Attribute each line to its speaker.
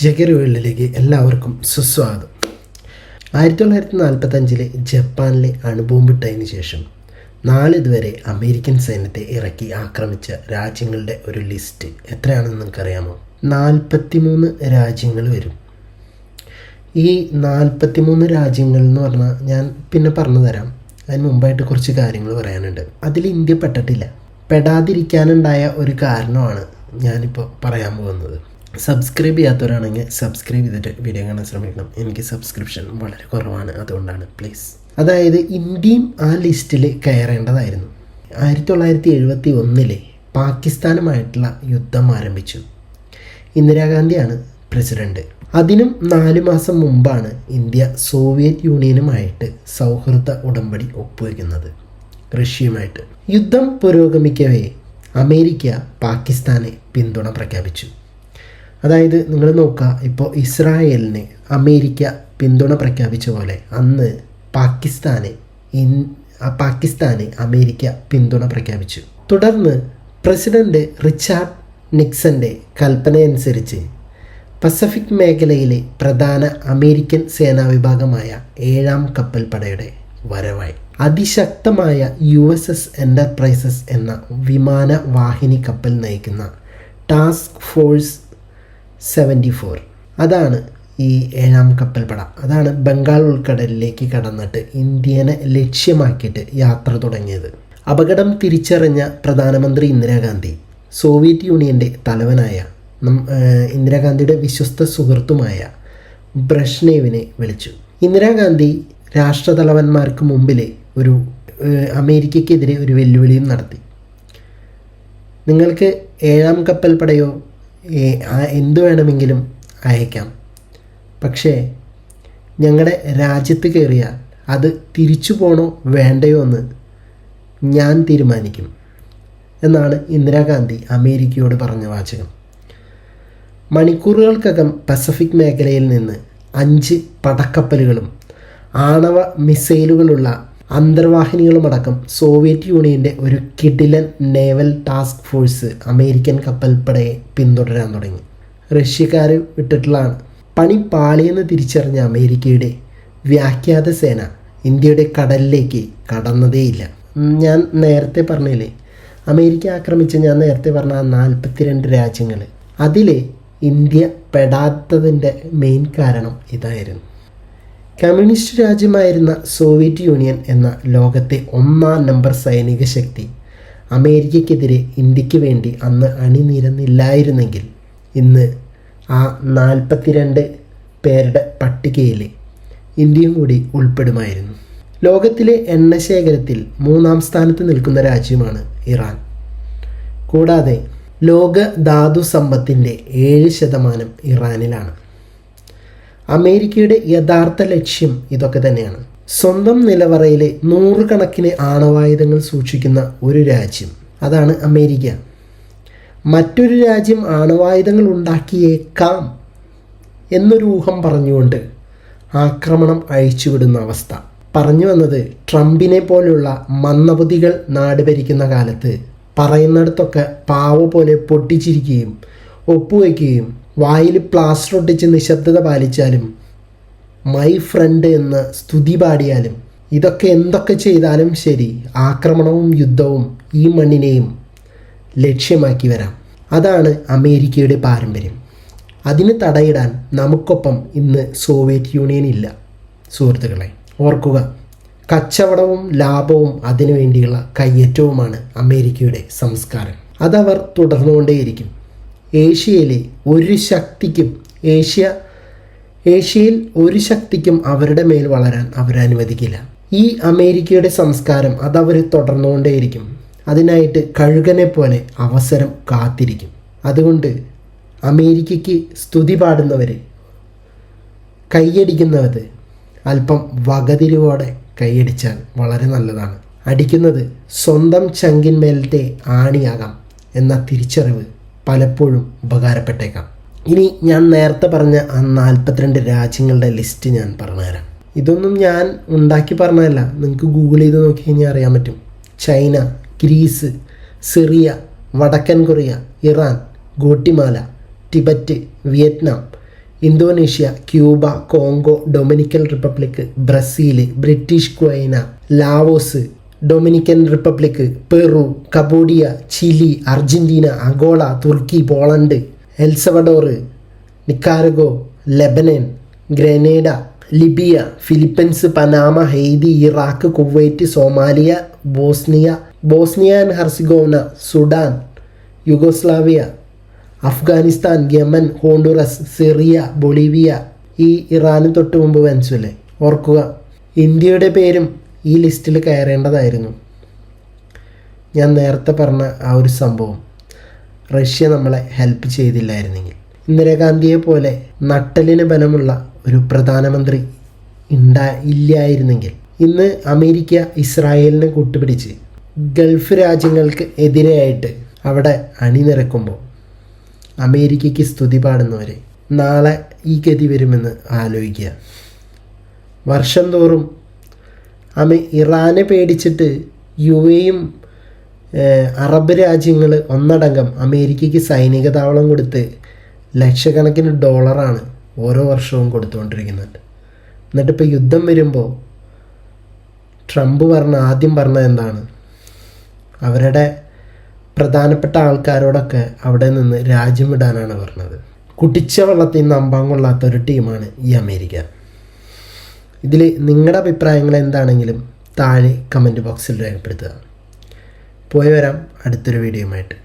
Speaker 1: ജഗരി വേൾഡിലേക്ക് എല്ലാവർക്കും സുസ്വാഗതം. 1945 ജപ്പാനിലെ അണുബോംബിട്ടതിന് ശേഷം നാളിതുവരെ അമേരിക്കൻ സൈന്യത്തെ ഇറക്കി ആക്രമിച്ച രാജ്യങ്ങളുടെ ഒരു ലിസ്റ്റ് എത്രയാണെന്ന് നിങ്ങൾക്കറിയാമോ? 43 രാജ്യങ്ങൾ വരും. ഈ 43 രാജ്യങ്ങൾ എന്ന് പറഞ്ഞാൽ ഞാൻ പിന്നെ പറഞ്ഞു തരാം. അതിന് മുമ്പായിട്ട് കുറച്ച് കാര്യങ്ങൾ പറയാനുണ്ട്. അതിൽ ഇന്ത്യ പെട്ടിട്ടില്ല. പെടാതിരിക്കാനുണ്ടായ ഒരു കാരണമാണ് ഞാനിപ്പോൾ പറയാൻ പോകുന്നത്. സബ്സ്ക്രൈബ് ചെയ്യാത്തവരാണെങ്കിൽ സബ്സ്ക്രൈബ് ചെയ്തിട്ട് വീഡിയോ കാണാൻ ശ്രമിക്കണം. എനിക്ക് സബ്സ്ക്രിപ്ഷൻ വളരെ കുറവാണ്, അതുകൊണ്ടാണ്. പ്ലീസ്. അതായത് ഇന്ത്യയും ആ ലിസ്റ്റിൽ കയറേണ്ടതായിരുന്നു. 1971 പാകിസ്ഥാനുമായിട്ടുള്ള യുദ്ധം ആരംഭിച്ചു. ഇന്ദിരാഗാന്ധിയാണ് പ്രസിഡന്റ്. അതിനും 4 മാസം മുമ്പാണ് ഇന്ത്യ സോവിയറ്റ് യൂണിയനുമായിട്ട് സൗഹൃദ ഉടമ്പടി ഒപ്പുവെക്കുന്നത്, റഷ്യയുമായിട്ട്. യുദ്ധം പുരോഗമിക്കവേ അമേരിക്ക പാകിസ്ഥാനെ പിന്തുണ പ്രഖ്യാപിച്ചു. അതായത് നിങ്ങൾ നോക്കുക, ഇപ്പോൾ ഇസ്രായേലിന് അമേരിക്ക പിന്തുണ പ്രഖ്യാപിച്ച പോലെ അന്ന് പാകിസ്ഥാന് അമേരിക്ക പിന്തുണ പ്രഖ്യാപിച്ചു. തുടർന്ന് പ്രസിഡന്റ് റിച്ചാർഡ് നിക്സന്റെ കൽപ്പനയനുസരിച്ച് പസഫിക് മേഖലയിലെ പ്രധാന അമേരിക്കൻ സേനാ വിഭാഗമായ 7ാം കപ്പൽപ്പടയുടെ വരവായി. അതിശക്തമായ USS എൻ്റർപ്രൈസസ് എന്ന വിമാനവാഹിനി കപ്പൽ നയിക്കുന്ന ടാസ്ക് ഫോഴ്സ് 74, അതാണ് ഈ 7ാം കപ്പൽപ്പട. അതാണ് ബംഗാൾ ഉൾക്കടലിലേക്ക് കടന്നിട്ട് ഇന്ത്യനെ ലക്ഷ്യമാക്കിയിട്ട് യാത്ര തുടങ്ങിയത്. അപകടം തിരിച്ചറിഞ്ഞ പ്രധാനമന്ത്രി ഇന്ദിരാഗാന്ധി സോവിയറ്റ് യൂണിയൻ്റെ തലവനായ ഇന്ദിരാഗാന്ധിയുടെ വിശ്വസ്ത സുഹൃത്തുമായ ബ്രഷ്നേവിനെ വിളിച്ചു. ഇന്ദിരാഗാന്ധി രാഷ്ട്രതലവന്മാർക്ക് മുമ്പിൽ അമേരിക്കയ്ക്കെതിരെ ഒരു വെല്ലുവിളിയും നടത്തി. നിങ്ങൾക്ക് 7ാം കപ്പൽപ്പടയോ എന്തു വേണമെങ്കിലും അയക്കാം, പക്ഷേ ഞങ്ങളുടെ രാജ്യത്ത് കയറിയാൽ അത് തിരിച്ചു പോകണോ വേണ്ടയോ എന്ന് ഞാൻ തീരുമാനിക്കും എന്നാണ് ഇന്ദിരാഗാന്ധി അമേരിക്കയോട് പറഞ്ഞ വാചകം. മണിക്കൂറുകൾക്കകം പസഫിക് മേഖലയിൽ നിന്ന് 5 പടക്കപ്പലുകളും ആണവ മിസൈലുകളുള്ള അന്തർവാഹിനികളുമടക്കം സോവിയറ്റ് യൂണിയൻ്റെ ഒരു കിടിലൻ നേവൽ ടാസ്ക് ഫോഴ്സ് അമേരിക്കൻ കപ്പൽപ്പടയെ പിന്തുടരാൻ തുടങ്ങി. റഷ്യക്കാർ വിട്ടിട്ടുള്ളതാണ്. പണി പാളിയെന്ന് തിരിച്ചറിഞ്ഞ അമേരിക്കയുടെ വ്യാഖ്യാത സേന ഇന്ത്യയുടെ കടലിലേക്ക് കടന്നതേയില്ല. ഞാൻ നേരത്തെ പറഞ്ഞില്ലേ, അമേരിക്ക ആക്രമിച്ച ഞാൻ നേരത്തെ പറഞ്ഞ 42 രാജ്യങ്ങൾ, അതിൽ ഇന്ത്യ പെടാത്തതിൻ്റെ മെയിൻ കാരണം ഇതായിരുന്നു. കമ്മ്യൂണിസ്റ്റ് രാജ്യമായിരുന്ന സോവിയറ്റ് യൂണിയൻ എന്ന ലോകത്തെ 1ാം നമ്പർ സൈനിക ശക്തി അമേരിക്കയ്ക്കെതിരെ ഇന്ത്യക്ക് വേണ്ടി അന്ന് അണിനിരന്നില്ലായിരുന്നെങ്കിൽ ഇന്ന് ആ 42 പേരുടെ പട്ടികയിൽ ഇന്ത്യയും കൂടി ഉൾപ്പെടുമായിരുന്നു. ലോകത്തിലെ എണ്ണശേഖരത്തിൽ 3ാം സ്ഥാനത്ത് നിൽക്കുന്ന രാജ്യമാണ് ഇറാൻ. കൂടാതെ ലോക ധാതു സമ്പത്തിൻ്റെ 7% ഇറാനിലാണ്. അമേരിക്കയുടെ യഥാർത്ഥ ലക്ഷ്യം ഇതൊക്കെ തന്നെയാണ്. സ്വന്തം നിലവറയിൽ 100 കണക്കിന് ആണവായുധങ്ങൾ സൂക്ഷിക്കുന്ന ഒരു രാജ്യം, അതാണ് അമേരിക്ക. മറ്റൊരു രാജ്യം ആണവായുധങ്ങൾ ഉണ്ടാക്കിയേക്കാം എന്നൊരു ഊഹം പറഞ്ഞുകൊണ്ട് ആക്രമണം അഴിച്ചുവിടുന്ന അവസ്ഥ. പറഞ്ഞു വന്നത്, ട്രംപിനെ പോലുള്ള മന്ദബുദ്ധികൾ നാട് ഭരിക്കുന്ന കാലത്ത് പറയുന്നിടത്തൊക്കെ പാവ പോലെ പൊട്ടിച്ചിരിക്കുകയും ഒപ്പുവയ്ക്കുകയും വായിൽ പ്ലാസ്റ്റർ ഒട്ടിച്ച് നിശബ്ദത പാലിച്ചാലും മൈ ഫ്രണ്ട് എന്ന് സ്തുതി പാടിയാലും ഇതൊക്കെ എന്തൊക്കെ ചെയ്താലും ശരി, ആക്രമണവും യുദ്ധവും ഈ മണ്ണിനെയും ലക്ഷ്യമാക്കി വരാം. അതാണ് അമേരിക്കയുടെ പാരമ്പര്യം. അതിന് തടയിടാൻ നമുക്കൊപ്പം ഇന്ന് സോവിയറ്റ് യൂണിയൻ ഇല്ല സുഹൃത്തുക്കളെ. ഓർക്കുക, കച്ചവടവും ലാഭവും അതിനുവേണ്ടിയുള്ള കയ്യേറ്റവുമാണ് അമേരിക്കയുടെ സംസ്കാരം. അതവർ തുടർന്നുകൊണ്ടേയിരിക്കും. ഏഷ്യയിൽ ഒരു ശക്തിക്കും അവരുടെ മേൽ വളരാൻ അവരനുവദിക്കില്ല. ഈ അമേരിക്കയുടെ സംസ്കാരം അതവർ തുടർന്നുകൊണ്ടേയിരിക്കും. അതിനായിട്ട് കഴുകനെ പോലെ അവസരം കാത്തിരിക്കും. അതുകൊണ്ട് അമേരിക്കയ്ക്ക് സ്തുതി പാടുന്നവർ, കൈയടിക്കുന്നവർ അല്പം വകതിരിവോടെ കൈയടിച്ചാൽ വളരെ നല്ലതാണ്. അടിക്കുന്നത് സ്വന്തം ചങ്കിന്മേലത്തെ ആണിയാകാം എന്ന തിരിച്ചറിവ് പലപ്പോഴും ഉപകാരപ്പെട്ടേക്കാം. ഇനി ഞാൻ നേരത്തെ പറഞ്ഞ ആ 42 രാജ്യങ്ങളുടെ ലിസ്റ്റ് ഞാൻ പറഞ്ഞുതരാം. ഇതൊന്നും ഞാൻ ഉണ്ടാക്കി പറഞ്ഞതല്ല, നിങ്ങൾക്ക് ഗൂഗിൾ ചെയ്ത് നോക്കി കഴിഞ്ഞാൽ അറിയാൻ പറ്റും. ചൈന, ഗ്രീസ്, സിറിയ, വടക്കൻ Korea, Iran, Guatemala, Tibet, Vietnam, Indonesia, Cuba, Congo, Dominican Republic, Brazil, British Guiana, Laos, Dominican Republic, Peru, Cambodia, Chile, Argentina, Angola, തുർക്കി, Poland, El Salvador, Nicaragua, Lebanon, Grenada, Libya, Philippines, Panama, Haiti, Iraq, Kuwait, Somalia, Bosnia and Herzegovina, Sudan, Yugoslavia, Afghanistan, Yemen, Honduras, Syria, Bolivia. ഈ ഇറാന് തൊട്ട് മുമ്പ് Venezuela. ഓർക്കുക, ഇന്ത്യയുടെ പേരും ഈ ലിസ്റ്റിൽ കയറേണ്ടതായിരുന്നു. ഞാൻ നേരത്തെ പറഞ്ഞ ആ ഒരു സംഭവം റഷ്യ നമ്മളെ ഹെൽപ്പ് ചെയ്തില്ലായിരുന്നെങ്കിൽ, ഇന്ദിരാഗാന്ധിയെ പോലെ നട്ടലിന് ബലമുള്ള ഒരു പ്രധാനമന്ത്രി ഇല്ലായിരുന്നെങ്കിൽ, ഇന്ന് അമേരിക്ക ഇസ്രായേലിനെ കൂട്ടുപിടിച്ച് ഗൾഫ് രാജ്യങ്ങൾക്ക് എതിരെയായിട്ട് അവിടെ അണിനിരക്കുമ്പോൾ അമേരിക്കയ്ക്ക് സ്തുതി പാടുന്നവരെ നാളെ ഈ ഗതി വരുമെന്ന് ആലോചിക്കുക. വർഷം തോറും ഇറാനെ പേടിച്ചിട്ട് UAEയും അറബ് രാജ്യങ്ങൾ ഒന്നടങ്കം അമേരിക്കയ്ക്ക് സൈനിക താവളം കൊടുത്ത് ലക്ഷക്കണക്കിന് ഡോളറാണ് ഓരോ വർഷവും കൊടുത്തുകൊണ്ടിരിക്കുന്നുണ്ട്. എന്നിട്ടിപ്പോൾ യുദ്ധം വരുമ്പോൾ ട്രംപ് ആദ്യം പറഞ്ഞത് എന്താണ്? അവരുടെ പ്രധാനപ്പെട്ട ആൾക്കാരോടൊക്കെ അവിടെ നിന്ന് രാജ്യം വിടാനാണ് പറഞ്ഞത്. കുടിച്ച വെള്ളത്തിൽ നിന്ന് അമ്പാൻ കൊള്ളാത്ത ഒരു ടീമാണ് ഈ അമേരിക്ക. ഇതിൽ നിങ്ങളുടെ അഭിപ്രായങ്ങൾ എന്താണെങ്കിലും താഴെ കമൻറ്റ് ബോക്സിൽ രേഖപ്പെടുത്തുക. പോയി വരാം അടുത്തൊരു വീഡിയോയുമായിട്ട്.